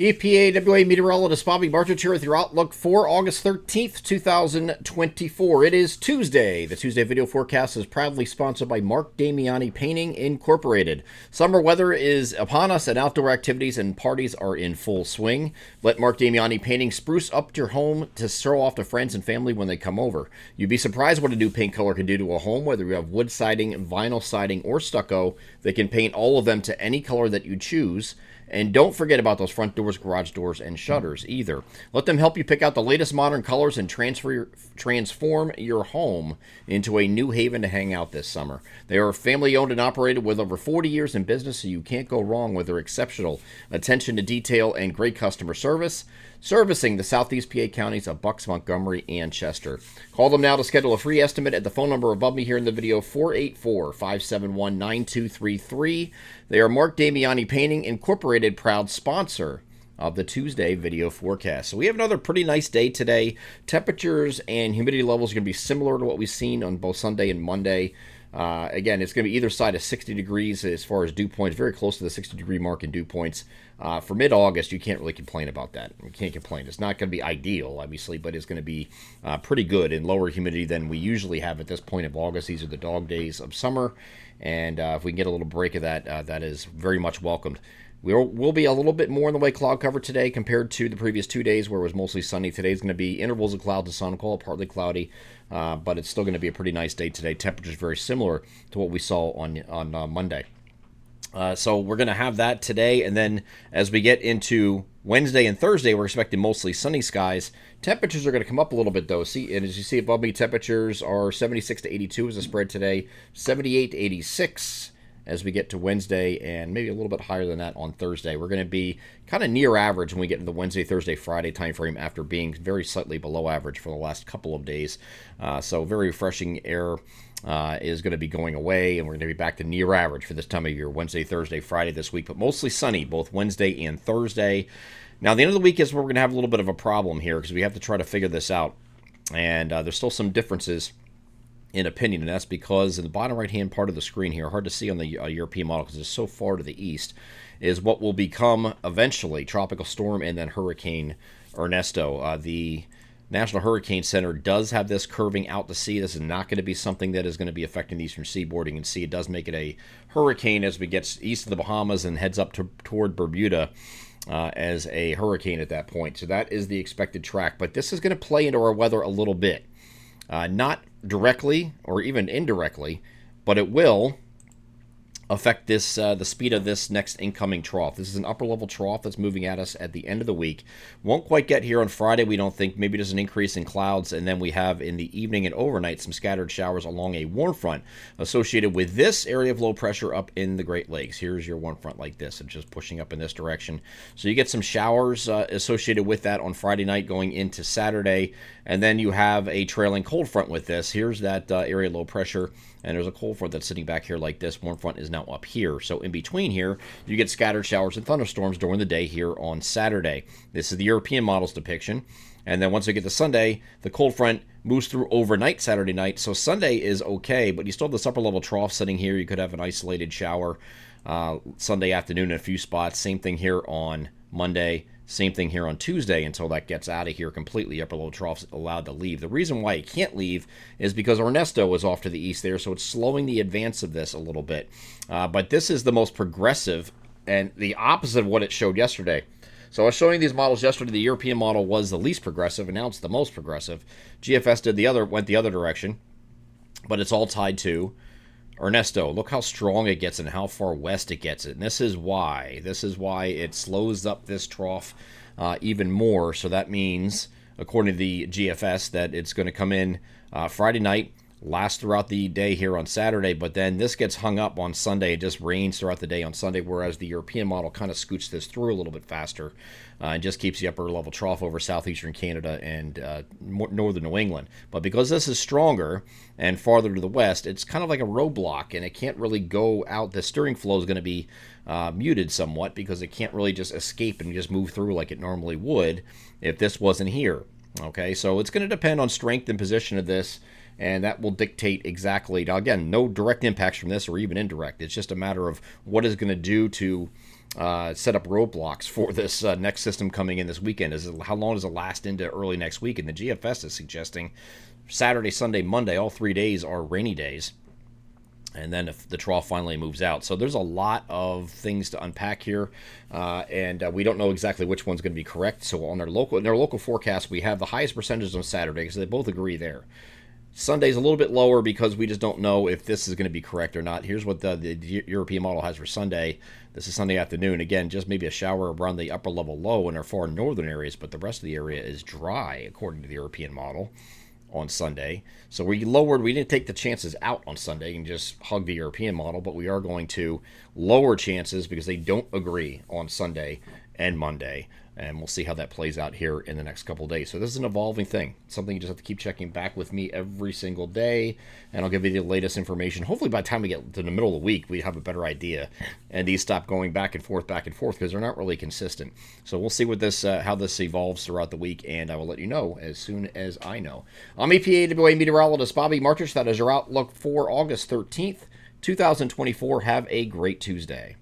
EPAWA meteorologist Bobby Bartich here with your outlook for August 13th, 2024. It is Tuesday. The Tuesday video forecast is proudly sponsored by Mark Damiani Painting Incorporated. Summer weather is upon us and outdoor activities and parties are in full swing. Let Mark Damiani Painting spruce up your home to show off to friends and family when they come over. You'd be surprised what a new paint color can do to a home, whether you have wood siding, vinyl siding, or stucco. They can paint all of them to any color that you choose. And don't forget about those front doors, garage doors, and shutters either. Let them help you pick out the latest modern colors and transform your home into a new haven to hang out this summer. They are family owned and operated with over 40 years in business, so you can't go wrong with their exceptional attention to detail and great customer service, servicing the Southeast PA counties of Bucks, Montgomery, and Chester. Call them now to schedule a free estimate at the phone number above me here in the video, 484-571-9233. They are Mark Damiani Painting Incorporated, proud sponsor of the Tuesday video forecast. So we have another pretty nice day today. Temperatures and humidity levels are going to be similar to what we've seen on both Sunday and Monday. Again, it's going to be either side of 60 degrees as far as dew points, very close to the 60-degree mark in dew points. For mid-August, you can't really complain about that. You can't complain. It's not going to be ideal, obviously, but it's going to be pretty good in lower humidity than we usually have at this point of August. These are the dog days of summer, and if we can get a little break of that, that is very much welcomed. We'll be a little bit more in the way cloud cover today compared to the previous 2 days where it was mostly sunny. Today's going to be intervals of cloud to sun, call it partly cloudy, but it's still going to be a pretty nice day today. Temperatures very similar to what we saw on Monday. So we're going to have that today, and then as we get into Wednesday and Thursday, we're expecting mostly sunny skies. Temperatures are going to come up a little bit, though. See, and as you see above me, temperatures are 76 to 82 as a spread today, 78 to 86 as we get to Wednesday, and maybe a little bit higher than that on Thursday. We're going to be kind of near average when we get into the Wednesday, Thursday, Friday time frame after being very slightly below average for the last couple of days. So very refreshing air is going to be going away, and we're going to be back to near average for this time of year, Wednesday, Thursday, Friday this week, but mostly sunny both Wednesday and Thursday. Now, the end of the week is where we're going to have a little bit of a problem here because we have to try to figure this out, and there's still some differences in opinion, and that's because in the bottom right-hand part of the screen here, hard to see on the European model because it's so far to the east, is what will become eventually Tropical Storm and then Hurricane Ernesto. The National Hurricane Center does have this curving out to sea. This is not going to be something that is going to be affecting the eastern seaboard. You can see it does make it a hurricane as we get east of the Bahamas and heads up toward Bermuda as a hurricane at that point. So that is the expected track. But this is going to play into our weather a little bit. Not directly or even indirectly, but it will affect this the speed of this next incoming trough. This is an upper level trough that's moving at us at the end of the week. Won't quite get here on Friday, we don't think. Maybe there's an increase in clouds, and then we have in the evening and overnight some scattered showers along a warm front associated with this area of low pressure up in the Great Lakes. Here's your warm front like this. It's just pushing up in this direction. So you get some showers associated with that on Friday night going into Saturday, and then you have a trailing cold front with this. Here's that area of low pressure, and there's a cold front that's sitting back here like this. Warm front is now up here. So in between here, you get scattered showers and thunderstorms during the day here on Saturday. This is the European model's depiction. And then once we get to Sunday, the cold front moves through overnight Saturday night. So Sunday is okay, but you still have this upper level trough sitting here. You could have an isolated shower Sunday afternoon in a few spots. Same thing here on Monday. Same thing here on Tuesday until that gets out of here completely. Upper low troughs allowed to leave. The reason why it can't leave is because Ernesto is off to the east there, so it's slowing the advance of this a little bit. But this is the most progressive and the opposite of what it showed yesterday. So I was showing these models yesterday. The European model was the least progressive, and now it's the most progressive. GFS went the other direction, but it's all tied to Ernesto. Look how strong it gets and how far west it gets it. And this is why it slows up this trough even more. So that means, according to the GFS, that it's going to come in Friday night, last throughout the day here on Saturday, but then this gets hung up on Sunday. It just rains throughout the day on Sunday, whereas the European model kind of scoots this through a little bit faster and just keeps the upper level trough over southeastern Canada and northern New England. But because this is stronger and farther to the west, it's kind of like a roadblock, and it can't really go out. The steering flow is going to be muted somewhat because it can't really just escape and just move through like it normally would if this wasn't here. Okay, so it's going to depend on strength and position of this, and that will dictate exactly. Now, again, no direct impacts from this or even indirect. It's just a matter of what it's going to do to set up roadblocks for this next system coming in this weekend. How long does it last into early next week? And the GFS is suggesting Saturday, Sunday, Monday, all 3 days are rainy days. And then if the trough finally moves out. So there's a lot of things to unpack here, and we don't know exactly which one's going to be correct. So in their local forecast, we have the highest percentages on Saturday, because they both agree there. Sunday's a little bit lower because we just don't know if this is going to be correct or not. Here's what the European model has for Sunday. This is Sunday afternoon. Again, just maybe a shower around the upper level low in our far northern areas, but the rest of the area is dry, according to the European model, on Sunday. So we didn't take the chances out on Sunday and just hug the European model, but we are going to lower chances because they don't agree on Sunday and Monday. And we'll see how that plays out here in the next couple of days. So this is an evolving thing, something you just have to keep checking back with me every single day, and I'll give you the latest information. Hopefully by the time we get to the middle of the week, we have a better idea, and these stop going back and forth, because they're not really consistent. So we'll see what how this evolves throughout the week, and I will let you know as soon as I know. I'm EPAWA meteorologist Bobby Martich. That is your outlook for August 13th, 2024. Have a great Tuesday.